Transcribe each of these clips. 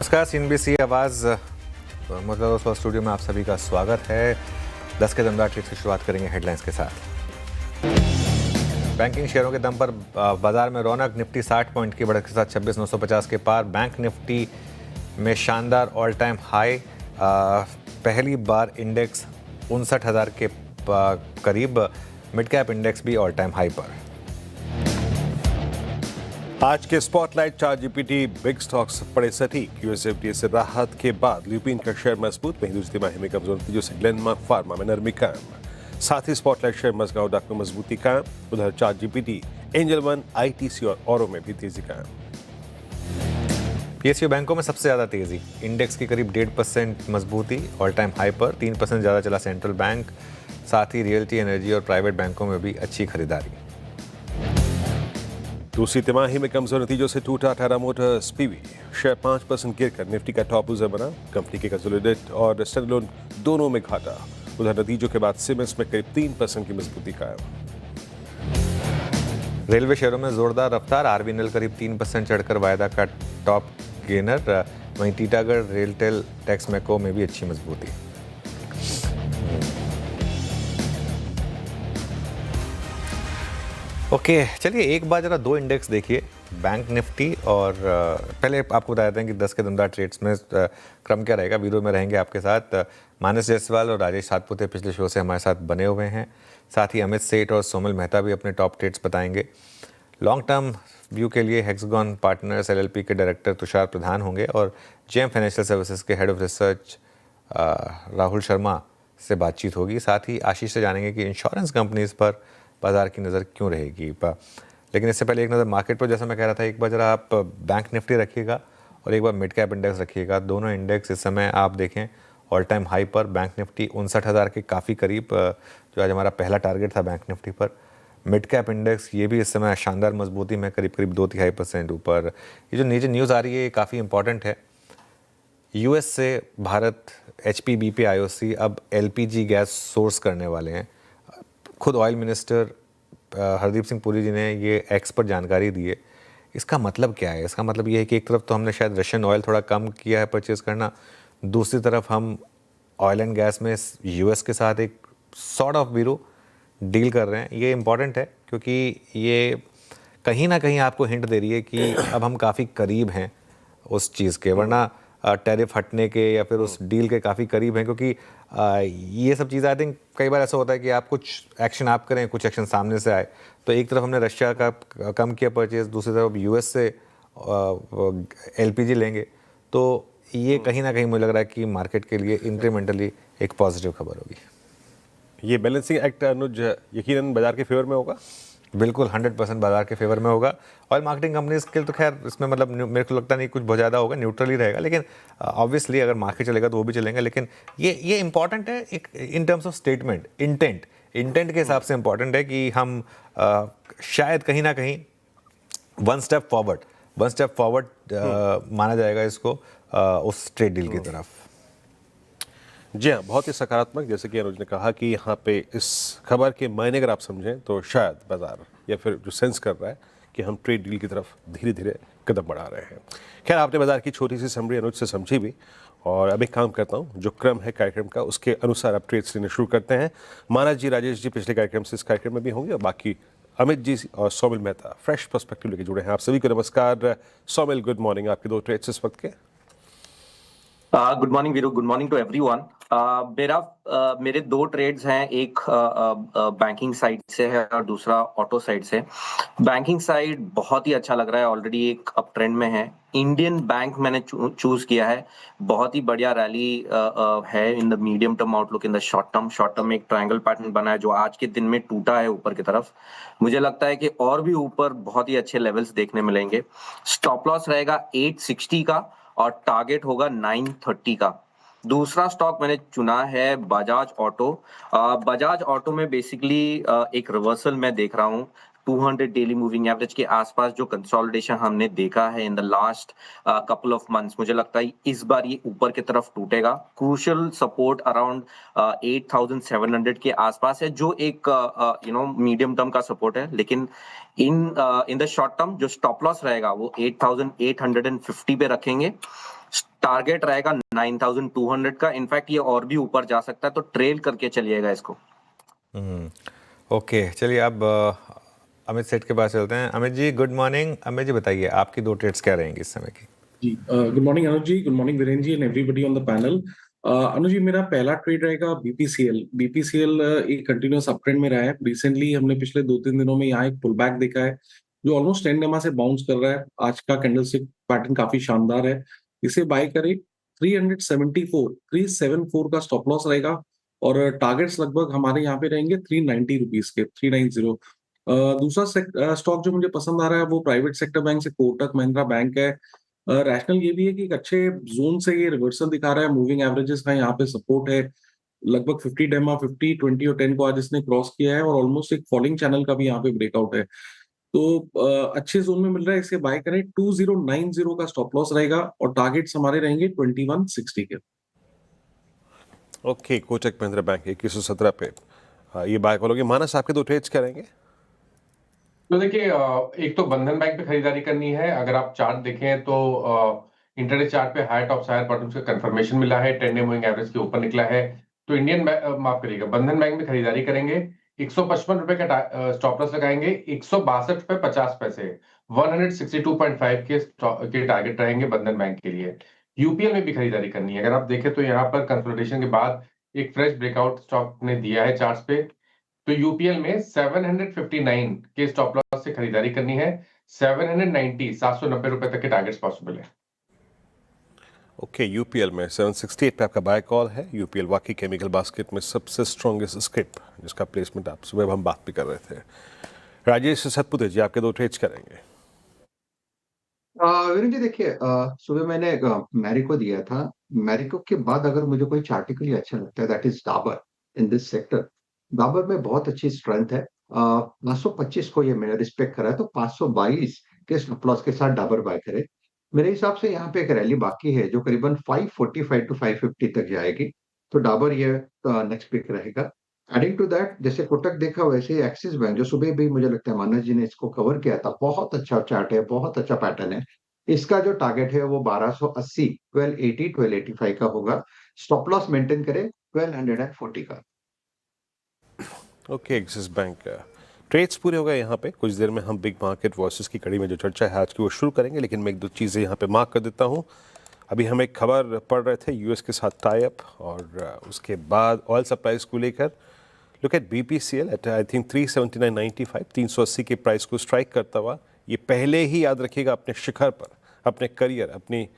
नमस्कार, सीएनबीसी आवाज़ मतलब स्टूडियो में आप सभी का स्वागत है। 10 के दमदार ट्रेड्स की शुरुआत करेंगे हेडलाइंस के साथ। बैंकिंग शेयरों के दम पर बाजार में रौनक। निफ्टी 60 पॉइंट की बढ़त के साथ 26,950 के पार। बैंक निफ्टी में शानदार ऑल टाइम हाई। पहली बार इंडेक्स 59,000 के करीब। मिड कैप इंडेक्स भी ऑल टाइम हाई पर। आज के स्पॉटलाइट ChatGPT बिग स्टॉक्स पड़े सटीक। यूएसएफडीए से राहत के बाद ल्यूपिन का शेयर मजबूत। वहीं दूसरी तिमाही में कमजोर नतीजों से ग्लेनमार्क फार्मा में नरमी कायम। साथ ही स्पॉटलाइट शेयर मजगांव डाक में मजबूती कायम। उधर ChatGPT, एंजल वन, आईटीसी और औरों में भी तेजी कायम। पीएसयू बैंकों में सबसे ज्यादा तेजी। इंडेक्स की करीब 1.5% मजबूती, ऑल टाइम हाई पर। 3% ज्यादा चला सेंट्रल बैंक। साथ ही रियल्टी, एनर्जी और प्राइवेट बैंकों में भी अच्छी खरीदारी। दूसरी तिमाही में कमजोर नतीजों से टूटा टाटा मोटर्स पीवी। शेयर 5% गिरकर निफ्टी का टॉप लूजर बना। कंपनी के कंसोलिडेट और स्टैंडअलोन दोनों में घाटा। उधर नतीजों के बाद सीमेंट्स में करीब 3% की मजबूती कायम। रेलवे शेयरों में जोरदार रफ्तार। आरबीएनएल करीब 3% चढ़कर वायदा का टॉप गेनर। वहीं टीटागढ़, रेलटेल, टेक्समेको में भी अच्छी मजबूती। ओके, चलिए एक बार जरा दो इंडेक्स देखिए, बैंक निफ्टी और पहले आपको बता देते हैं कि 10 के दमदार ट्रेड्स में क्रम क्या रहेगा। वीडियो में रहेंगे आपके साथ मानस जायसवाल और राजेश सातपुते, पिछले शो से हमारे साथ बने हुए हैं। साथ ही अमित सेठ और सोमल मेहता भी अपने टॉप ट्रेड्स बताएंगे। लॉन्ग टर्म व्यू के लिए हेक्सागन पार्टनर्स एलएलपी के डायरेक्टर तुषार प्रधान होंगे और जेएम फाइनेंशियल सर्विसेज के head of research Rahul Sharma से बातचीत होगी। साथ ही आशीष से जानेंगे कि इंश्योरेंस कंपनीज पर बाजार की नज़र क्यों रहेगी। लेकिन इससे पहले एक नज़र मार्केट पर, जैसा मैं कह रहा था, एक बार जरा आप बैंक निफ्टी रखिएगा और एक बार मिड कैप इंडेक्स रखिएगा। दोनों इंडेक्स इस समय आप देखें ऑल टाइम हाई पर। बैंक निफ्टी 59,000 के काफ़ी करीब, जो आज हमारा पहला टारगेट था बैंक निफ्टी पर। मिड कैप इंडेक्स ये भी इस समय शानदार मजबूती में करीब 2.5% ऊपर। ये जो नीचे न्यूज़ आ रही है ये काफ़ी इंपॉर्टेंट है। यूएस से भारत HPBP IOC अब LPG गैस सोर्स करने वाले हैं। खुद ऑयल मिनिस्टर हरदीप सिंह पुरी जी ने ये एक्स पर जानकारी दी है। इसका मतलब क्या है? इसका मतलब ये है कि एक तरफ तो हमने शायद रशियन ऑयल थोड़ा कम किया है परचेज़ करना, दूसरी तरफ हम ऑयल एंड गैस में यूएस के साथ एक सॉर्ट ऑफ बीरो डील कर रहे हैं। ये इम्पॉर्टेंट है क्योंकि ये कहीं ना कहीं आपको हिंट दे रही है कि अब हम काफ़ी करीब हैं उस चीज़ के, वरना टैरिफ हटने के या फिर उस डील के काफ़ी करीब हैं। क्योंकि ये सब चीज़ें आई थिंक कई बार ऐसा होता है कि आप कुछ एक्शन आप करें, कुछ एक्शन सामने से आए। तो एक तरफ हमने रशिया का कम किया परचेज, दूसरी तरफ यूएस से LPG लेंगे। तो ये कहीं ना कहीं मुझे लग रहा है कि मार्केट के लिए इंक्रीमेंटली एक पॉजिटिव खबर होगी। ये बैलेंसिंग एक्ट अनुज यकीनन बाजार के फेवर में होगा। बिल्कुल 100% बाजार के फेवर में होगा। ऑयल मार्केटिंग कंपनीज के लिए तो खैर इसमें मतलब मेरे को लगता नहीं कुछ बहुत ज़्यादा होगा, न्यूट्रल ही रहेगा। लेकिन ऑब्वियसली अगर मार्केट चलेगा तो वो भी चलेंगे। लेकिन ये इंपॉर्टेंट है एक in terms of statement, intent के हिसाब से इंपॉर्टेंट है कि हम शायद कहीं ना कहीं वन स्टेप फॉरवर्ड माना जाएगा इसको उस ट्रेड डील की तरफ। जी हाँ, बहुत ही सकारात्मक। जैसे कि अनुज ने कहा कि यहाँ पे इस खबर के मायने अगर आप समझें तो शायद बाजार या फिर जो सेंस कर रहा है कि हम ट्रेड डील की तरफ धीरे धीरे कदम बढ़ा रहे हैं। खैर, आपने बाजार की छोटी सी समरी अनुज से समझी भी, और अब एक काम करता हूँ, जो क्रम है कार्यक्रम का उसके अनुसार आप ट्रेड्स लेने शुरू करते हैं। मानस जी, राजेश जी पिछले कार्यक्रम से इस कार्यक्रम में भी होंगे, और बाकी अमित जी और सोमिल मेहता फ्रेश पर्सपेक्टिव लेके जुड़े हैं। आप सभी को नमस्कार। Somil, good morning. आपके दो ट्रेड्स इस वक्त के। Good morning Veeru, good morning to everyone. मेरे दो ट्रेड्स हैं, एक बैंकिंग साइड से है और दूसरा ऑटो साइड से। बैंकिंग साइड बहुत ही अच्छा लग रहा है, ऑलरेडी एक अप ट्रेंड में है। इंडियन बैंक मैंने चूज किया है। बहुत ही बढ़िया रैली है in the medium term outlook. In the short term में एक ट्रायंगल पैटर्न बना है जो आज के दिन में टूटा है ऊपर की तरफ। मुझे लगता है कि और भी ऊपर बहुत ही अच्छे लेवल्स देखने मिलेंगे। स्टॉप लॉस रहेगा 860 का और टारगेट होगा 930 का। दूसरा स्टॉक मैंने चुना है बजाज ऑटो। बजाज ऑटो में बेसिकली एक रिवर्सल मैं देख रहा हूँ। 200 डेली मूविंग एवरेज के आसपास जो कंसोलिडेशन हमने देखा है in the last couple of months, मुझे लगता है इस बार ये ऊपर की तरफ टूटेगा। क्रूशियल सपोर्ट अराउंड 8,700 के आसपास है, जो एक मीडियम टर्म का सपोर्ट है। लेकिन इन द शॉर्ट टर्म जो स्टॉप लॉस रहेगा वो 8,850 पे रखेंगे। टारगेट रहेगा 9200 का। इनफैक्ट ये और भी ऊपर जा सकता है, तो ट्रेल करके चलिएगा इसको। ओके, चलिए अब अमित सेठ के पास चलते हैं। Amit ji good morning. अमित जी बताइए आपकी दो ट्रेड्स क्या रहेंगी इस समय की? जी good morning Anuj ji, good morning Virendra ji and everybody on the panel. Anuj ji, मेरा पहला ट्रेड रहेगा बीपीसीएल। बीपीसीएल एक कंटिन्यूअस अपट्रेंड में रहा है। रिसेंटली हमने पिछले 2-3 दिनों में यहाँ एक पुल बैक देखा है जो ऑलमोस्ट 10 EMA से बाउंस कर रहा है। आज का कैंडलस्टिक पैटर्न काफी शानदार है, इसे बाय करें। 374 का स्टॉप लॉस रहेगा और टारगेट्स लगभग हमारे यहाँ पे रहेंगे 390 रुपीज के, 390। दूसरा स्टॉक जो मुझे पसंद आ रहा है वो प्राइवेट सेक्टर बैंक से कोटक महिंद्रा बैंक है। रैशनल ये भी है कि एक अच्छे जोन से ये रिवर्सल दिखा रहा है। मूविंग एवरेजेस का यहाँ पे सपोर्ट है लगभग 50 डेमा, 50, 20 और 10 को आज इसने क्रॉस किया है और ऑलमोस्ट एक फॉलिंग चैनल का भी यहाँ पे ब्रेकआउट है। तो अच्छे जोन में मिल रहा है, इसे बाय करें। 2090 का स्टॉप लॉस रहेगा और टारगेट्स हमारे रहेंगे 2160 के। ओके, कोटक महिंद्रा बैंक 2117 पे ये बाय करोगे। मानस आपके दो ट्रेड्स क्या रहेंगे? तो देखिए, एक तो बंधन बैंक पे खरीदारी करनी है। अगर आप चार्ट देखें तो इंटरडे चार्ट पे हाई टॉप्स हायर बॉटम्स का कंफर्मेशन मिला है, 10 डे मूविंग एवरेज के ऊपर निकला है। तो माफ करिएगा, बंधन बैंक में खरीदारी करेंगे। 155 रुपए का स्टॉप लॉस लगाएंगे। 162 रुपए 50 पैसे, 162.5 के टारगेट रहेंगे बंधन बैंक के लिए। यूपीएल में भी खरीदारी करनी है। अगर आप देखें तो यहाँ पर कंसोलिडेशन के बाद एक फ्रेश ब्रेकआउट स्टॉक ने दिया है चार्ट्स पे। तो यूपीएल में 759 के स्टॉप लॉस से खरीदारी करनी है। 790 रुपए तक के टारगेट्स पॉसिबल है। ओके, यूपीएल में 768 पे आपका बाय कॉल है। यूपीएल वाकई केमिकल बास्केट में सबसे स्ट्रॉन्गेस्ट स्क्रिप, जिसका प्लेसमेंट आप सुबह हम बात भी कर रहे थे। राजेश सतपुते जी आपके दो ट्रेड्स करेंगे। वीरेंद्र जी देखिए, सुबह मैंने मैरिको दिया था। मैरिको के बाद अगर मुझे कोई चार्टिकली अच्छा लगता है that is Dabur in this sector. Dabur में बहुत अच्छी स्ट्रेंथ है। 525 को ये मैंने रिस्पेक्ट करा है, तो 522 के स्टॉप लॉस के साथ डाबर बाय करे। मेरे हिसाब से यहाँ पे एक रैली बाकी है जो करीबन 545 टू 550 तक जाएगी, तो डाबर ये नेक्स्ट पिक रहेगा। एडिंग टू दैट, जैसे कोटक देखा वैसे ही एक्सिस बैंक जो सुबह भी मुझे लगता है मानस जी ने इसको कवर किया था, बहुत अच्छा चार्ट है, बहुत अच्छा पैटर्न है। इसका जो टारगेट है वो 1280, 1280, 1285 का होगा। स्टॉप लॉस मेंटेन करें 1240 का। ओके, एक्सिस बैंक ट्रेड्स पूरे हो गए यहाँ पे। कुछ देर में हम बिग मार्केट वॉइसेस की कड़ी में जो चर्चा है आज की वो शुरू करेंगे, लेकिन मैं एक दो चीज़ें यहाँ पे मार्क कर देता हूँ। अभी हम एक खबर पढ़ रहे थे यूएस के साथ टाई अप, और उसके बाद ऑयल सप्लाईज को लेकर look at BPCL at I think 379.95, 380 के प्राइस को स्ट्राइक करता हुआ ये पहले ही याद रखिएगा अपने शिखर पर, अपने करियर, अपनी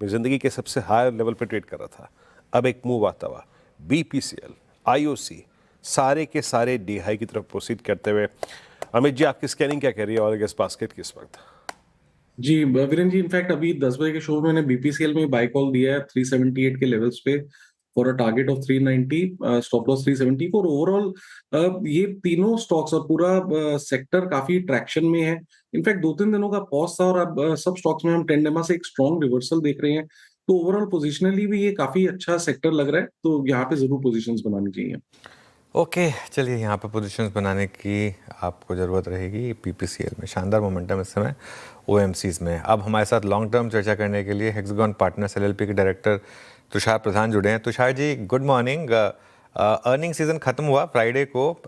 ज़िंदगी के सबसे हायर लेवल पर ट्रेड कर रहा था। अब एक मूव आता हुआ बीपीसीएल, आईओसी सारे के सारे डी हाई की तरफ प्रोसीड करते हुए। अमित जी आपकी स्कैनिंग क्या कह रही है ऑयल गैस बास्केट की इस वक्त? जी वीरेंद्र जी, इनफैक्ट अभी 10 बजे के शो में मैंने बीपीसीएल में बाय कॉल दिया है 378 के लेवल्स पे for a target of 390, stop loss 370 और ओवरऑल ये तीनों स्टॉक्स और पूरा सेक्टर काफी ट्रैक्शन में है। इनफैक्ट 2-3 दिनों का पॉज था और अब सब स्टॉक्स में हम 10 डेमा से एक स्ट्रॉन्ग रिवर्सल देख रहे हैं, तो ओवरऑल पोजिशनली भी ये काफी अच्छा सेक्टर लग रहा है, तो यहाँ पे जरूर पोजिशंस बनानी चाहिए। ओके, चलिए यहाँ पे पोजीशंस बनाने की आपको ज़रूरत रहेगी। पीपीसीएल में शानदार मोमेंटम इस समय, ओएमसीज में। अब हमारे साथ लॉन्ग टर्म चर्चा करने के लिए हेक्सागन पार्टनर्स एलएलपी के डायरेक्टर तुषार प्रधान जुड़े हैं। Tushar ji good morning. Earning season खत्म हुआ फ्राइडे को,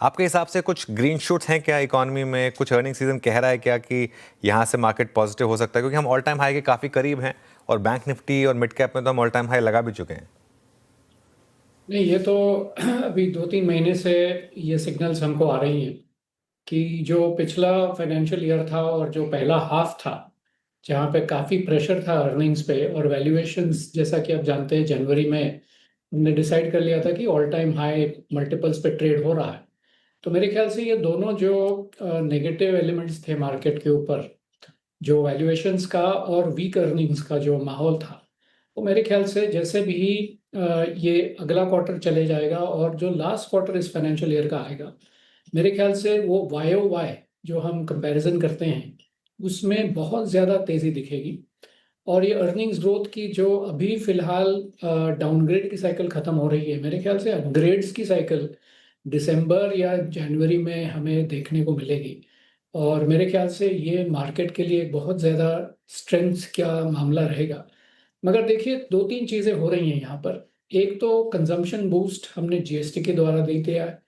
आपके हिसाब से कुछ ग्रीन शूट्स हैं क्या इकोनॉमी में? कुछ अर्निंग सीजन कह रहा है क्या कि यहाँ से मार्केट पॉजिटिव हो सकता है? क्योंकि हम ऑल टाइम हाई के काफ़ी करीब हैं और बैंक निफ्टी और मिड कैप में तो हम ऑल टाइम हाई लगा भी चुके हैं। नहीं, ये तो अभी 2-3 महीने से ये सिग्नल्स हमको आ रही हैं कि जो पिछला फाइनेंशियल ईयर था और जो पहला हाफ था, जहाँ पे काफ़ी प्रेशर था अर्निंग्स पे और वैल्यूएशंस, जैसा कि आप जानते हैं जनवरी में हमने डिसाइड कर लिया था कि ऑल टाइम हाई मल्टीपल्स पे ट्रेड हो रहा है। तो मेरे ख्याल से ये दोनों जो नेगेटिव एलिमेंट्स थे मार्केट के ऊपर, जो वैल्यूएशंस का और वीक अर्निंग्स का जो माहौल था, वो मेरे ख्याल से जैसे भी ये अगला क्वार्टर चले जाएगा और जो लास्ट क्वार्टर इस फाइनेंशियल ईयर का आएगा, मेरे ख्याल से वो YOY जो हम कंपैरिजन करते हैं उसमें बहुत ज़्यादा तेज़ी दिखेगी। और ये अर्निंग्स ग्रोथ की जो अभी फ़िलहाल डाउनग्रेड की साइकिल ख़त्म हो रही है, मेरे ख्याल से अपग्रेड्स की साइकिल दिसंबर या जनवरी में हमें देखने को मिलेगी। और मेरे ख्याल से ये मार्केट के लिए बहुत ज़्यादा स्ट्रेंथ का मामला रहेगा मगर देखिए 2-3 चीज़ें हो रही हैं यहाँ पर। एक तो कंजम्पशन बूस्ट हमने जीएसटी के द्वारा दे दिया है।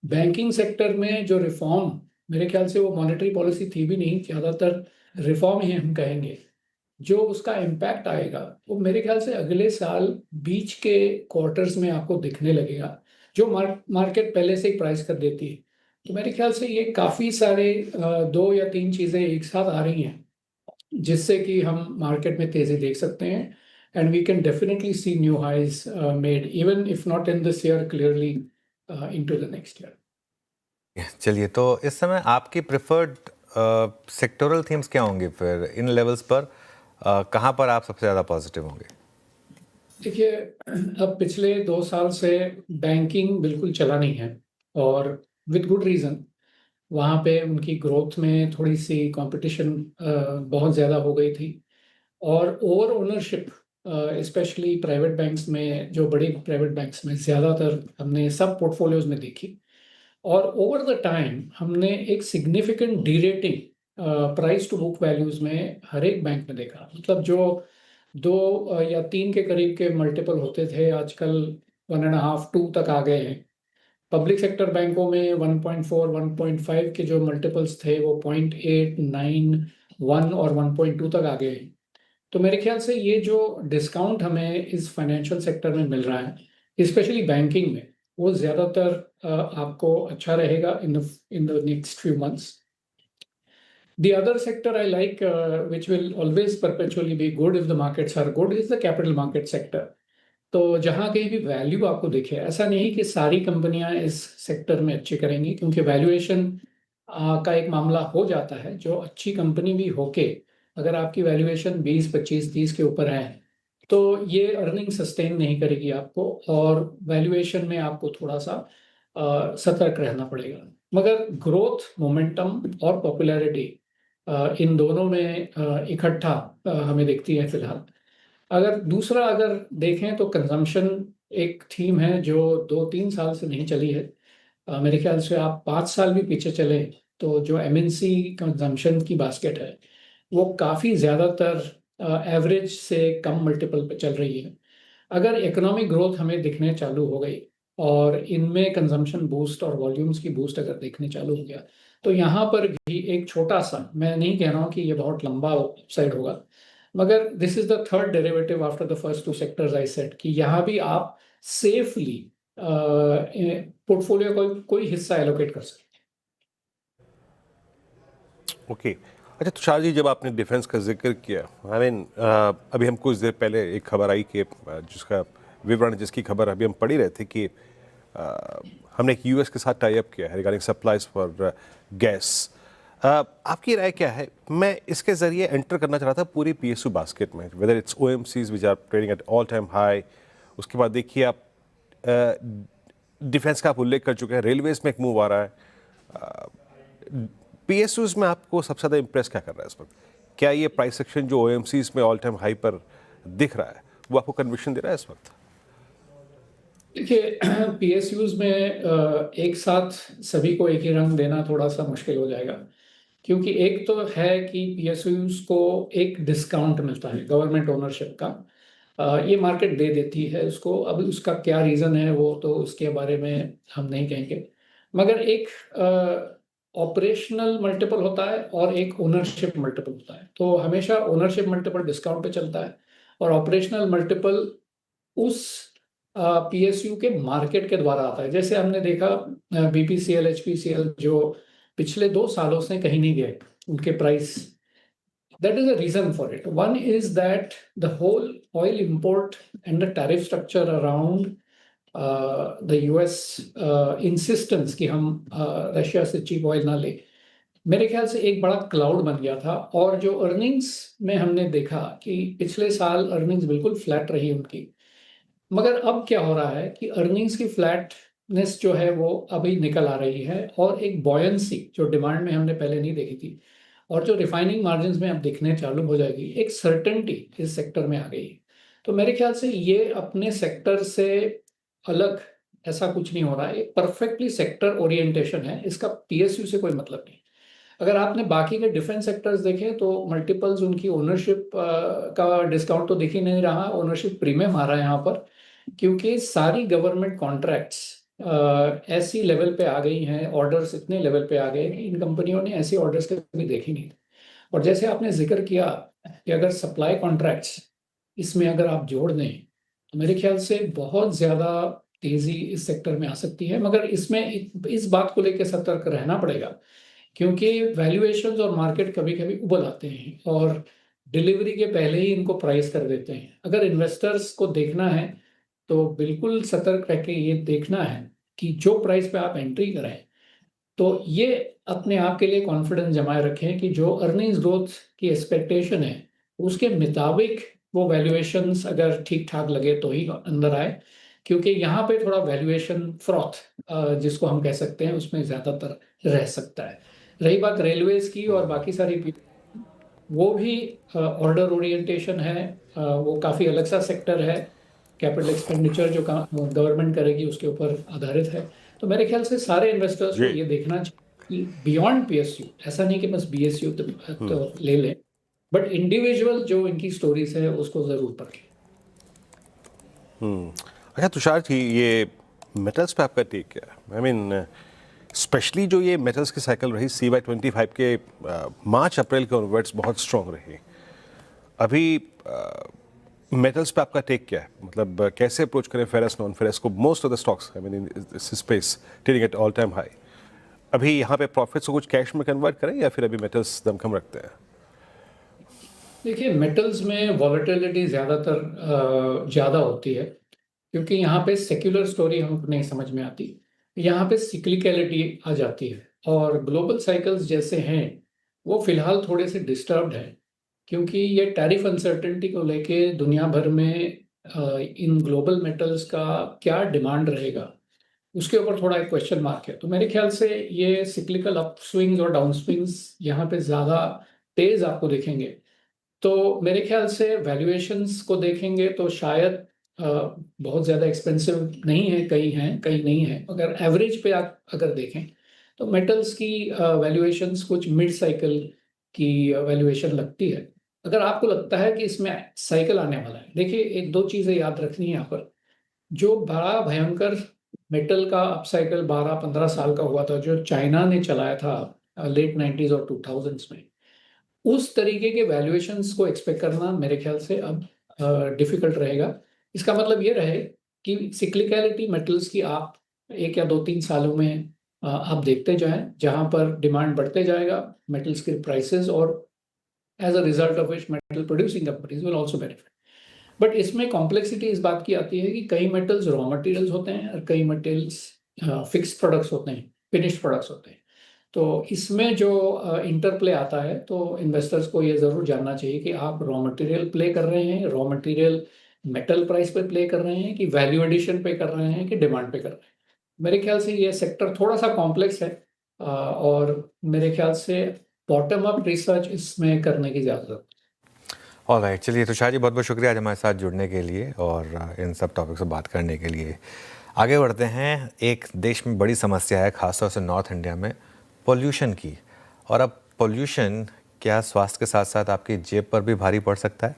बैंकिंग सेक्टर में जो रिफॉर्म, मेरे ख्याल से वो मॉनेटरी पॉलिसी थी भी नहीं, ज़्यादातर रिफॉर्म ही हम कहेंगे। जो उसका इम्पैक्ट आएगा वो मेरे ख्याल से अगले साल बीच के क्वार्टर्स में आपको दिखने लगेगा, जो मार्केट पहले से ही प्राइस कर देती है। तो मेरे ख्याल से ये काफ़ी सारे 2 या 3 चीज़ें एक साथ आ रही हैं, जिससे कि हम मार्केट में तेज़ी देख सकते हैं and we can definitely see new highs made even if not in this year, clearly into the next year. चलिए, तो इस समय आपकी प्रेफर्ड सेक्टोरल थीम्स क्या होंगे फिर इन लेवल्स पर? कहाँ पर आप सबसे ज़्यादा पॉजिटिव होंगे? देखिए, अब पिछले 2 साल से बैंकिंग बिल्कुल चला नहीं है और विद गुड रीज़न। वहाँ पे उनकी ग्रोथ में थोड़ी सी कंपटीशन बहुत ज़्यादा हो गई थी और over ownership specially private banks में, जो बड़ी प्राइवेट बैंक्स में ज़्यादातर हमने सब पोर्टफोलियोज में देखी। और ओवर द टाइम हमने एक significant derating price to book values में हर एक बैंक में देखा। मतलब जो 2 या 3 के करीब के मल्टीपल होते थे, आजकल 1.5 2 तक आ गए हैं। पब्लिक सेक्टर बैंकों में 1.4 1.5 के जो मल्टीपल्स थे वो 0.8 9 1 और 1.2 तक आ गए हैं। तो मेरे ख्याल से ये जो डिस्काउंट हमें इस फाइनेंशियल सेक्टर में मिल रहा है, स्पेशली बैंकिंग में, वो ज़्यादातर आपको अच्छा रहेगा in the next few months. The other sector I like, which will always perpetually be good if the markets are good, is the capital market sector. तो जहाँ कहीं भी वैल्यू आपको दिखे, ऐसा नहीं कि सारी कंपनियां इस सेक्टर में अच्छी करेंगी, क्योंकि वैल्यूएशन का एक मामला हो जाता है। जो अच्छी कंपनी भी होके अगर आपकी वैल्यूएशन 20 25 30 के ऊपर है, तो ये अर्निंग सस्टेन नहीं करेगी आपको और वैल्यूएशन में आपको थोड़ा सा सतर्क रहना पड़ेगा। मगर ग्रोथ, मोमेंटम और पॉपुलैरिटी इन दोनों में इकट्ठा हमें दिखती है फिलहाल। अगर देखें तो कंजम्पशन एक थीम है जो 2-3 साल से नहीं चली है। मेरे ख्याल से आप 5 साल भी पीछे चले तो जो एमएनसी कंजम्पशन की बास्केट है वो काफ़ी ज़्यादातर एवरेज से कम मल्टीपल पे चल रही है। अगर इकोनॉमिक ग्रोथ हमें दिखने चालू हो गई और इनमें कंजम्पशन बूस्ट और वॉल्यूम्स की बूस्ट अगर देखने चालू हो गया, तो यहाँ पर भी एक छोटा सा, मैं नहीं कह रहा हूँ कि ये बहुत लंबा अपसाइड होगा, मगर this is the third derivative after the first 2 sectors I said, कि यहाँ भी आप सेफली पोर्टफोलियो को कोई हिस्सा एलोकेट कर सकते हैं। ओके। अच्छा तुषार जी, जब आपने डिफेंस का जिक्र किया, अभी हम कुछ देर पहले एक खबर आई कि जिसका विवरण, जिसकी खबर अभी हम पढ़ ही रहे थे कि हमने एक यूएस के साथ टाई अप किया है रिगार्डिंग सप्लाईज फॉर गैस। आपकी राय क्या है? मैं इसके ज़रिए एंटर करना चाह रहा था पूरी पीएसयू बास्केट में, whether it's OMCs which are trading at all time high. उसके बाद देखिए आप डिफेंस का आप उल्लेख कर चुके हैं, रेलवेज में एक मूव आ रहा है। पीएसयूज में आपको सबसे ज़्यादा इंप्रेस क्या कर रहा है इस वक्त? क्या ये प्राइस सेक्शन जो ओएमसीज में ऑल टाइम हाई पर दिख रहा है वो आपको कन्विक्शन दे रहा है इस वक्त? देखिए, पीएसयूज में एक साथ सभी को एक ही रंग देना थोड़ा सा मुश्किल हो जाएगा, क्योंकि एक तो है कि पीएसयूज को एक डिस्काउंट मिलता है गवर्नमेंट ओनरशिप का, ये मार्केट दे देती है उसको। अब उसका क्या रीज़न है वो तो उसके बारे में हम नहीं कहेंगे, मगर एक ऑपरेशनल मल्टीपल होता है और एक ओनरशिप मल्टीपल होता है। तो हमेशा ओनरशिप मल्टीपल डिस्काउंट पे चलता है और ऑपरेशनल मल्टीपल उस पीएसयू के मार्केट के द्वारा आता है। जैसे हमने देखा बीपीसीएल, एचपीसीएल जो पिछले 2 सालों से कहीं नहीं गए उनके price. That is a reason for it. One is that the whole oil import and the tariff structure around the US insistence कि हम रशिया से चीप ऑयल ना ले, मेरे ख्याल से एक बड़ा क्लाउड बन गया था। और जो अर्निंग्स में हमने देखा कि पिछले साल अर्निंग्स बिल्कुल फ्लैट रही उनकी, मगर अब क्या हो रहा है कि अर्निंग्स की फ्लैटनेस जो है वो अभी निकल आ रही है और एक बॉयंसी जो डिमांड में हमने पहले नहीं देखी थी और जो रिफाइनिंग मार्जिन्स में अब दिखने चालू हो जाएगी, एक सर्टेनिटी इस सेक्टर में आ गई। तो मेरे ख्याल से ये अपने सेक्टर से अलग ऐसा कुछ नहीं हो रहा है, एक परफेक्टली सेक्टर ओरिएंटेशन है, इसका पीएसयू से कोई मतलब नहीं। अगर आपने बाकी के डिफेंस सेक्टर्स देखे तो मल्टीपल्स उनकी ओनरशिप का डिस्काउंट तो दिख ही नहीं रहा, ओनरशिप प्रीमियम आ रहा है यहाँ पर, क्योंकि सारी गवर्नमेंट कॉन्ट्रैक्ट्स ऐसी लेवल पे आ गई हैं, ऑर्डर्स इतने लेवल पे आ गए कि इन कंपनियों ने ऐसे ऑर्डर्स कभी देखे नहीं थे। और जैसे आपने जिक्र किया कि अगर सप्लाई कॉन्ट्रैक्ट्स इसमें अगर आप जोड़ दें तो मेरे ख्याल से बहुत ज़्यादा तेज़ी इस सेक्टर में आ सकती है, मगर इसमें इस बात को लेकर सतर्क रहना पड़ेगा, क्योंकि वैल्यूएशंस और मार्केट कभी कभी उबल आते हैं और डिलीवरी के पहले ही इनको प्राइस कर देते हैं। अगर इन्वेस्टर्स को देखना है तो बिल्कुल सतर्क रह के ये देखना है कि जो प्राइस पे आप एंट्री करें तो ये अपने आप के लिए कॉन्फिडेंस जमाए रखें कि जो अर्निंग्स ग्रोथ की एक्सपेक्टेशन है उसके मुताबिक वो वैल्यूएशंस अगर ठीक ठाक लगे तो ही अंदर आए, क्योंकि यहाँ पे थोड़ा वैल्यूएशन फ्रॉथ जिसको हम कह सकते हैं उसमें ज़्यादातर रह सकता है। रही बात रेलवेज की और बाकी सारी, वो भी ऑर्डर ओरिएंटेशन है, वो काफ़ी अलग सा सेक्टर है, कैपिटल एक्सपेंडिचर जो गवर्नमेंट करेगी उसके ऊपर आधारित है। तो मेरे ख्याल से सारे इन्वेस्टर्स को जी। ये देखना चाहिए कि बियॉन्ड पीएसयू, ऐसा नहीं कि बस बीएसयू तो ले लें, बट इंडिविजुअल जो इनकी स्टोरीज है उसको ज़रूर पढ़ें। अच्छा तुषार जी, ये मेटल्स पे आपका टेक क्या है? आई मीन स्पेशली जो ये मेटल्स की साइकिल रही CY25 के मार्च अप्रैल के ऑनवर्ड्स बहुत स्ट्रॉन्ग रही। अभी मेटल्स पे आपका टेक क्या है? मतलब कैसे अप्रोच करें फेरस नॉन फेरस को? Most of the stocks I mean in this space trading at all time high. अभी यहाँ पे प्रॉफिट्स को कुछ कैश में कन्वर्ट करें या फिर अभी मेटल्स दमखम रखते हैं? देखिए, मेटल्स में वॉलेटिलिटी ज़्यादातर ज़्यादा होती है, क्योंकि यहाँ पे सेक्युलर स्टोरी हमको नहीं समझ में आती, यहाँ पे सिक्लिकलिटी आ जाती है, और ग्लोबल साइकिल्स जैसे हैं वो फिलहाल थोड़े से डिस्टर्ब्ड हैं, क्योंकि ये टैरिफ अनसर्टेनिटी को लेके दुनिया भर में इन ग्लोबल मेटल्स का क्या डिमांड रहेगा उसके ऊपर थोड़ा एक क्वेश्चन मार्क है। तो मेरे ख्याल से ये सिक्लिकल अप स्विंग्स और डाउन स्विंग्स यहाँ पे ज़्यादा तेज आपको दिखेंगे। तो मेरे ख्याल से वैल्यूएशंस को देखेंगे तो शायद बहुत ज़्यादा एक्सपेंसिव नहीं है, कहीं हैं कहीं नहीं है, अगर एवरेज पे आप अगर देखें तो मेटल्स की वैल्यूएशंस कुछ मिड साइकिल की वैल्यूएशन लगती है। अगर आपको लगता है कि इसमें साइकिल आने वाला है, देखिए एक दो चीज़ें याद रखनी है यहाँ पर। जो बड़ा भयंकर मेटल का अपसाइकिल 12-15 साल का हुआ था जो चाइना ने चलाया था लेट 90s और 2000s में, उस तरीके के वैल्यूएशंस को एक्सपेक्ट करना मेरे ख्याल से अब डिफिकल्ट रहेगा। इसका मतलब ये रहे कि सिक्लिकलिटी मेटल्स की आप 1 या 2-3 सालों में आप देखते जाएं, जहां पर डिमांड बढ़ते जाएगा मेटल्स के प्राइसेस, और as a result of which metal producing companies will also benefit. But इसमें कॉम्प्लेक्सिटी इस बात की आती है कि कई मेटल्स रॉ मटेरियल्स होते हैं और कई मेटल्स फिक्स्ड प्रोडक्ट्स होते हैं, फिनिश्ड प्रोडक्ट्स होते हैं। तो इसमें जो इंटरप्ले आता है, तो इन्वेस्टर्स को ये ज़रूर जानना चाहिए कि आप रॉ मटेरियल प्ले कर रहे हैं, रॉ मटेरियल मेटल प्राइस पे प्ले कर रहे हैं, कि वैल्यू एडिशन पे कर रहे हैं, कि डिमांड पे कर रहे हैं। मेरे ख्याल से ये सेक्टर थोड़ा सा कॉम्प्लेक्स है, और मेरे ख्याल से बॉटम अप रिसर्च इसमें करने की ज़रूरत है। ऑलराइट, चलिए तुषार जी बहुत बहुत शुक्रिया आज हमारे साथ जुड़ने के लिए और इन सब टॉपिक्स पर बात करने के लिए। आगे बढ़ते हैं। एक देश में बड़ी समस्या है खासतौर से नॉर्थ इंडिया में, पोल्यूशन की। और अब पोल्यूशन क्या स्वास्थ्य के साथ साथ आपकी जेब पर भी भारी पड़ सकता है?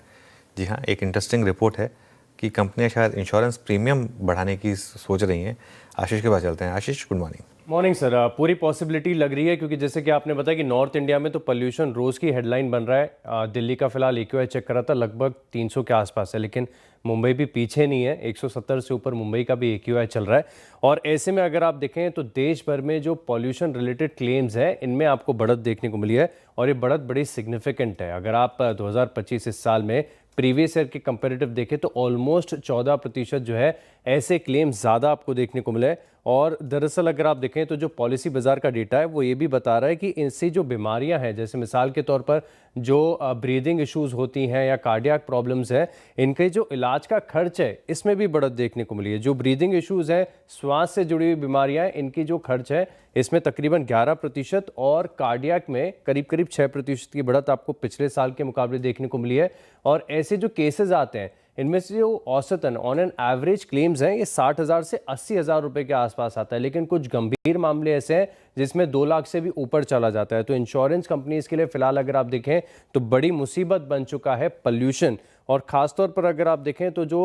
जी हाँ, एक इंटरेस्टिंग रिपोर्ट है कि कंपनियां शायद इंश्योरेंस प्रीमियम बढ़ाने की सोच रही हैं। आशीष के पास चलते हैं। आशीष, गुड मॉर्निंग। Morning sir. पूरी पॉसिबिलिटी लग रही है, क्योंकि जैसे कि आपने बताया कि नॉर्थ इंडिया में तो पोल्यूशन रोज़ की हेडलाइन बन रहा है। दिल्ली का फिलहाल AQI चेक करा था, लगभग 300 के आसपास है, लेकिन मुंबई भी पीछे नहीं है, 170 से ऊपर मुंबई का भी AQI चल रहा है। और ऐसे में अगर आप देखें तो देश भर में जो पॉल्यूशन रिलेटेड क्लेम्स हैं, इनमें आपको बढ़त देखने को मिली है, और ये बढ़त बड़ी सिग्निफिकेंट है। अगर आप 2025 इस साल में प्रीवियस ईयर के कंपैरेटिव देखें तो ऑलमोस्ट 14% जो है ऐसे क्लेम ज़्यादा आपको देखने को मिले। और दरअसल अगर आप देखें तो जो पॉलिसी बाज़ार का डेटा है वो ये भी बता रहा है कि इनसे जो बीमारियां हैं, जैसे मिसाल के तौर पर जो ब्रीदिंग इश्यूज़ होती हैं या कार्डियक प्रॉब्लम्स हैं, इनके जो इलाज का खर्च है इसमें भी बढ़त देखने को मिली है। जो ब्रीदिंग इश्यूज़ हैं, श्वास से जुड़ी हुई बीमारियां हैं, इनकी जो खर्च है इसमें तकरीबन 11%, और कार्डियक में करीब 6% की बढ़त आपको पिछले साल के मुकाबले देखने को मिली है। और ऐसे जो केसेस आते हैं इनमें से जो औसतन ऑन एन एवरेज क्लेम्स हैं ये 60,000 से 80,000 रुपए के आसपास आता है, लेकिन कुछ गंभीर मामले ऐसे हैं जिसमें 2 लाख से भी ऊपर चला जाता है। तो इंश्योरेंस कंपनीज के लिए फिलहाल अगर आप देखें तो बड़ी मुसीबत बन चुका है पॉल्यूशन। और ख़ासतौर पर अगर आप देखें तो जो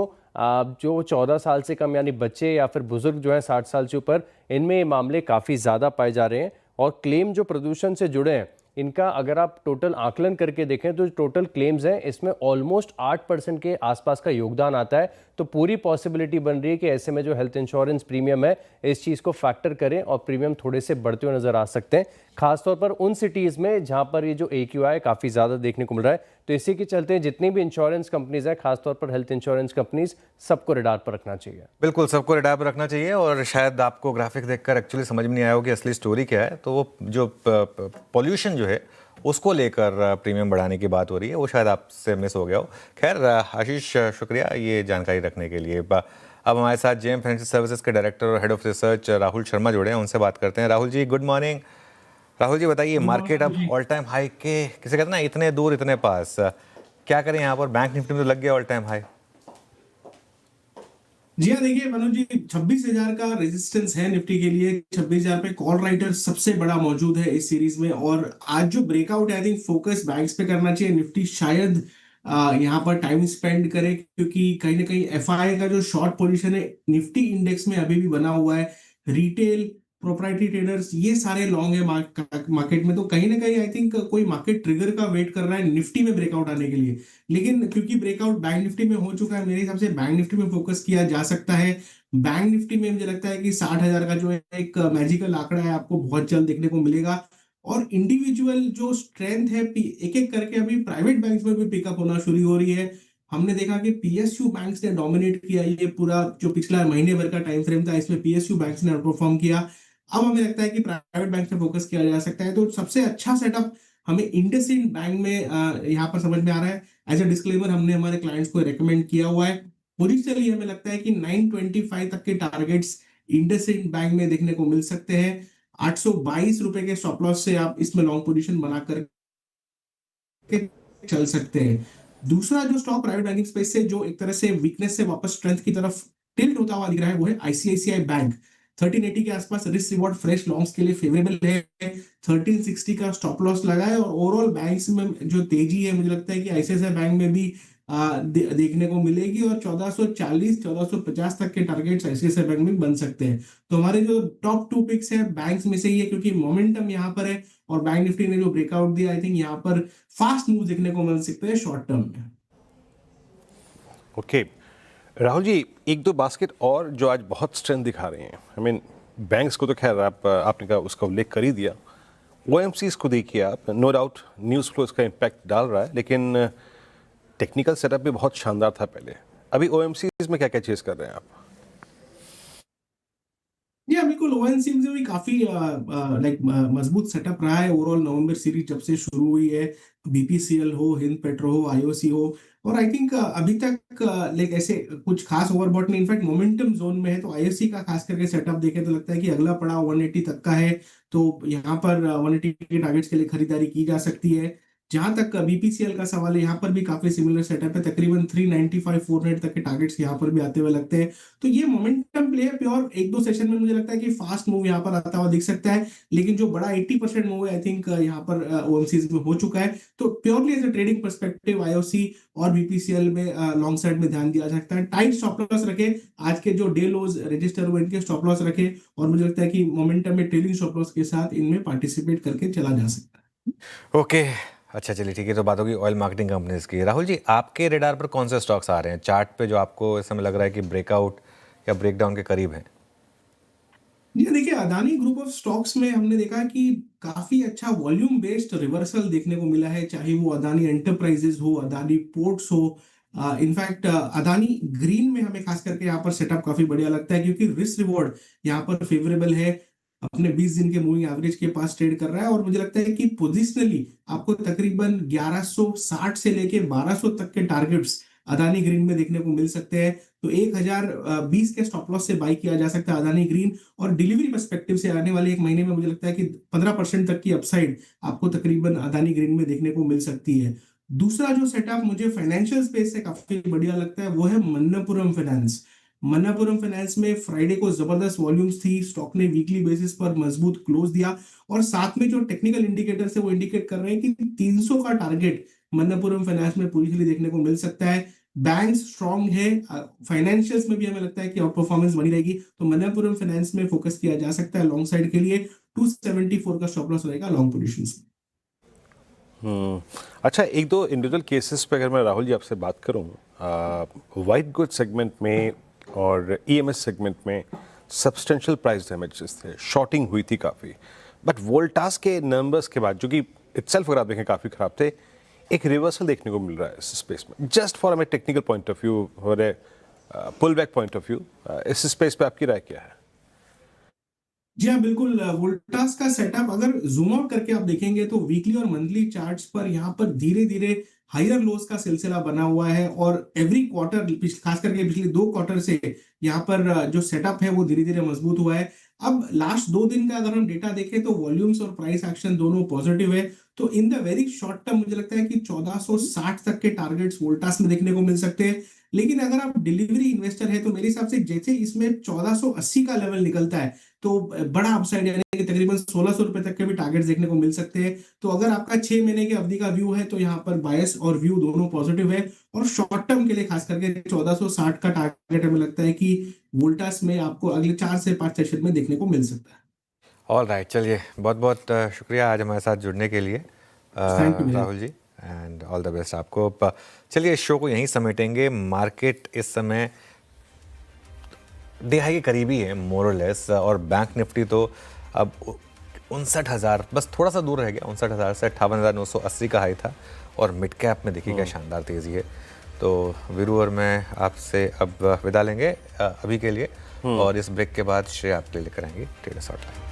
14 साल से कम यानी बच्चे या फिर बुजुर्ग जो हैं 60 साल से ऊपर, इनमें ये मामले काफ़ी ज़्यादा पाए जा रहे हैं। और क्लेम जो प्रदूषण से जुड़े हैं इनका अगर आप टोटल आकलन करके देखें तो टोटल क्लेम्स हैं इसमें ऑलमोस्ट 8% के आसपास का योगदान आता है। तो पूरी पॉसिबिलिटी बन रही है कि ऐसे में जो हेल्थ इंश्योरेंस प्रीमियम है इस चीज़ को फैक्टर करें और प्रीमियम थोड़े से बढ़ते हुए नजर आ सकते हैं, खासतौर पर उन सिटीज़ में जहां पर ये जो AQI काफ़ी ज़्यादा देखने को मिल रहा है। तो इसी के चलते जितनी भी इंश्योरेंस कंपनीज हैं, खासतौर पर हेल्थ इंश्योरेंस कंपनीज, सबको रडार पर रखना चाहिए। बिल्कुल, सबको रडार पर रखना चाहिए। और शायद आपको ग्राफिक देखकर एक्चुअली समझ में नहीं आया हो कि असली स्टोरी क्या है। तो वो जो पॉल्यूशन जो है उसको लेकर प्रीमियम बढ़ाने की बात हो रही है, वो शायद आपसे मिस हो गया हो। खैर आशीष, शुक्रिया ये जानकारी रखने के लिए। अब हमारे साथ JM फाइनेंशियल सर्विसेज के डायरेक्टर और head of research Rahul Sharma जुड़े हैं, उनसे बात करते हैं। Rahul ji, good morning. राहुल जी बताइए, मार्केट अब ऑल टाइम हाई के, किसे कहते हैं ना, इतने दूर इतने पास, क्या करें यहाँ पर? बैंक निफ्टी में तो लग गया ऑल टाइम हाई। जी हाँ, देखिए मनोज जी, 26,000 का रेजिस्टेंस है निफ्टी के लिए। 26,000 पे कॉल राइटर सबसे बड़ा मौजूद है इस सीरीज में। और आज जो ब्रेकआउट है, आई थिंक फोकस बैंक्स पे करना चाहिए। निफ्टी शायद यहाँ पर टाइम स्पेंड करे, क्योंकि कहीं ना कहीं FI का जो शॉर्ट पोजीशन है निफ्टी इंडेक्स में अभी भी बना हुआ है। रिटेल, प्रोप्राइटरी ट्रेडर्स, ये सारे लॉन्ग है मार्केट में। तो कहीं ना कहीं आई थिंक कोई मार्केट ट्रिगर का वेट कर रहा है निफ्टी में ब्रेकआउट आने के लिए। लेकिन क्योंकि ब्रेकआउट बैंक निफ्टी में हो चुका है, मेरे हिसाब से बैंक निफ्टी में फोकस किया जा सकता है। बैंक निफ्टी में मुझे लगता है कि 60,000 का जो है एक मैजिकल आंकड़ा है, आपको बहुत जल्द देखने को मिलेगा। और इंडिविजुअल जो स्ट्रेंथ है, एक एक करके अभी प्राइवेट बैंक्स में भी पिकअप होना शुरू हो रही है। हमने देखा कि PSU बैंक्स ने डोमिनेट किया, ये पूरा जो पिछला महीने भर का टाइम फ्रेम था इसमें PSU बैंक्स ने परफॉर्म किया। अब हमें लगता है कि प्राइवेट बैंक पे फोकस किया जा सकता है। तो सबसे अच्छा सेटअप हमें इंडसइंड बैंक में यहाँ पर समझ में आ रहा है। एज अ डिस्क्लेमर, हमने हमारे क्लाइंट्स को रेकमेंड किया हुआ है। पोजिशनली हमें लगता है कि 925 तक के टारगेट्स इंडसइंड बैंक में देखने को मिल सकते हैं। 822 रुपए के स्टॉप लॉस से आप इसमें लॉन्ग पोजीशन बनाकर चल सकते हैं। दूसरा जो स्टॉक प्राइवेट बैंकिंग स्पेस से जो एक तरह से वीकनेस से वापस स्ट्रेंथ की तरफ टिल्ट होता हुआ दिख रहा है, वो है ICICI बैंक। 1380 के आसपास रिस्क रिवॉर्ड फ्रेश लॉन्ग्स के लिए फेवरेबल है। 1360 का स्टॉप लॉस लगा है। और ओवरऑल बैंक्स में जो तेजी है, मुझे लगता है कि ICICI बैंक में भी देखने को मिलेगी। और 1440 1450 तक के टारगेट्स ICICI बैंक में बन सकते हैं। तो हमारे जो टॉप 2 पिक्स है बैंक्स में से ही है, क्योंकि मोमेंटम यहाँ पर है। और बैंक निफ्टी ने जो ब्रेकआउट दिया, आई थिंक यहाँ पर फास्ट मूव देखने को मिल सकते हैं शॉर्ट टर्म में। ओके राहुल जी, एक दो बास्केट और जो आज बहुत स्ट्रेंथ दिखा रहे हैं। आई मीन बैंक्स को तो खैर आपने कहा, उसका उल्लेख कर ही दिया। OMCs को देखिए आप, नो डाउट न्यूज़ फ्लो इसका इम्पैक्ट डाल रहा है, लेकिन टेक्निकल सेटअप भी बहुत शानदार था पहले। अभी OMCs में क्या क्या चीज कर रहे हैं आप? जी हाँ, बिल्कुल। ONC में भी काफी मजबूत सेटअप रहा है। ओवरऑल नवंबर सीरीज जब से शुरू हुई है, BPCL हो, हिंद पेट्रो हो, IOC हो, और आई थिंक अभी तक ऐसे कुछ खास ओवरबॉट नहीं, इनफैक्ट मोमेंटम जोन में है। तो IOC का खास करके सेटअप देखें तो लगता है कि अगला पड़ाव 180 तक का है। तो यहाँ पर 180 के टारगेट्स के लिए खरीदारी की जा सकती है। जहां तक BPCL का सवाल है, यहाँ पर भी काफी सिमिलर सेटअप है। तकरीबन 395 400 तक के टारगेट्स यहाँ पर भी आते हुए लगते हैं। तो ये मोमेंटम प्ले है प्योर। एक दो सेशन में मुझे लगता है कि फास्ट मूव यहाँ पर आता हुआ दिख सकता है, लेकिन जो बड़ा 80% मूव है आई थिंक यहाँ पर OMCs में हो चुका है। तो purely as a trading perspective IOC और BPCL में लॉन्ग साइड में ध्यान दिया जा सकता है। टाइट स्टॉप लॉस रखे, आज के जो डे लोज रजिस्टर हुए इनके स्टॉप लॉस रखे, और मुझे लगता है कि मोमेंटम में ट्रेलिंग स्टॉप लॉस के साथ इनमें पार्टिसिपेट करके चला जा सकता है। ओके, अच्छा चलिए ठीक है। तो बात होगी ऑयल मार्केटिंग कंपनीज की। राहुल जी, आपके रेडार पर कौन से स्टॉक्स आ रहे हैं चार्ट पे जो आपको इस समय लग रहा है कि ब्रेकआउट या ब्रेकडाउन के करीब हैं? ये देखिए, अदानी ग्रुप ऑफ स्टॉक्स में हमने देखा कि काफी अच्छा वॉल्यूम बेस्ड रिवर्सल देखने को मिला है, चाहे वो अदानी एंटरप्राइजेज हो, अदानी पोर्ट्स हो। इनफैक्ट अदानी ग्रीन में हमें खास करके यहाँ पर सेटअप काफी बढ़िया लगता है, क्योंकि रिस्क रिवॉर्ड यहाँ पर फेवरेबल है। अपने 20 दिन के मूविंग एवरेज के पास ट्रेड कर रहा है। और मुझे लगता है कि पोजिशनली आपको तकरीबन 1160 से लेके 1200 तक के टारगेट्स अदानी ग्रीन में देखने को मिल सकते हैं। तो 1020 के स्टॉप लॉस से बाई किया जा सकता है अदानी ग्रीन। और डिलीवरी पर्सपेक्टिव से आने वाले एक महीने में मुझे लगता है कि 15% तक की अपसाइड आपको तकरीबन अदानी ग्रीन में देखने को मिल सकती है। दूसरा जो सेटअप मुझे फाइनेंशियल स्पेस से काफी बढ़िया लगता है वो है मन्नपुरम फाइनेंस। मन्नपुरम फाइनेंस में फ्राइडे को जबरदस्त वॉल्यूम्स थी, स्टॉक ने वीकली बेसिस पर मजबूत क्लोज दिया और साथ में जो टेक्निकल इंडिकेटर्स है वो इंडिकेट कर रहे हैं कि 300 का टारगेट मन्नपुरम फाइनेंस में पूरी तरह देखने को मिल सकता है। बैंक स्ट्रांग है, फाइनेंशियल्स में भी हमें लगता है कि आउट परफॉर्मेंस बनी रहेगी, तो मन्नपुरम फाइनेंस में फोकस किया जा सकता है लॉन्ग साइड के लिए। 274 का स्टॉप लॉस रहेगा लॉन्ग पोजीशंस में। अच्छा, एक दो इंडिविजुअल केसेस पे अगर मैं राहुल जी आपसे बात करूं, वाइट गुड सेगमेंट में और ईएमएस सेगमेंट में सब्सटेंशियल प्राइस डैमेजेस थे, शॉर्टिंग हुई थी काफ़ी, बट वोल्टास के नंबर्स के बाद जो कि इटसेल्फ अगर आप देखें काफ़ी ख़राब थे, एक रिवर्सल देखने को मिल रहा है इस स्पेस में। Just for a technical point of view और a pull back point of view, इस स्पेस पे आपकी राय क्या है? जी हाँ, बिल्कुल। वोल्टास का सेटअप अगर जूम आउट करके आप देखेंगे तो वीकली और मंथली चार्ट्स पर यहाँ पर धीरे धीरे हायर लोस का सिलसिला बना हुआ है और एवरी क्वार्टर, खास करके पिछले 2 क्वार्टर से यहाँ पर जो सेटअप है वो धीरे धीरे मजबूत हुआ है। अब लास्ट 2 दिन का अगर हम डेटा देखें तो वॉल्यूम्स और प्राइस एक्शन दोनों पॉजिटिव है, तो in the very short term मुझे लगता है कि 1460 तक के टारगेट्स वोल्टास में देखने को मिल सकते हैं। लेकिन अगर आप डिलीवरी इन्वेस्टर है तो मेरे हिसाब से जैसे इसमें 1480 का लेवल निकलता है तो बड़ा अपसाइड, यानी कि तकरीबन 1600 रुपए तक के भी टारगेट्स देखने को मिल सकते हैं। तो अगर आपका 6 महीने की अवधि का व्यू है तो यहाँ पर बायस और व्यू दोनों पॉजिटिव है, और शॉर्ट टर्म के लिए खास करके 1460 का टारगेट हमें लगता है कि वोल्टास में आपको अगले 4 से 5 सेशन में देखने को मिल सकता है। ऑल राइट, चलिए बहुत बहुत शुक्रिया आज हमारे साथ जुड़ने के लिए Rahul ji, and all the best आपको। चलिए इस शो को यहीं समेटेंगे। मार्केट इस समय दिहाई के करीबी है मोरलेस, और बैंक निफ्टी तो अब 59,000 बस थोड़ा सा दूर रह गया। 59,000 से 58,980 का हाई था, और मिड कैप में देखिए क्या शानदार तेज़ी है। तो वीरू और मैं आपसे अब विदा लेंगे अभी के लिए, और इस ब्रेक के बाद श्रेय आपके लिए लेकर आएंगे ट्रेडर्स हॉटलाइन।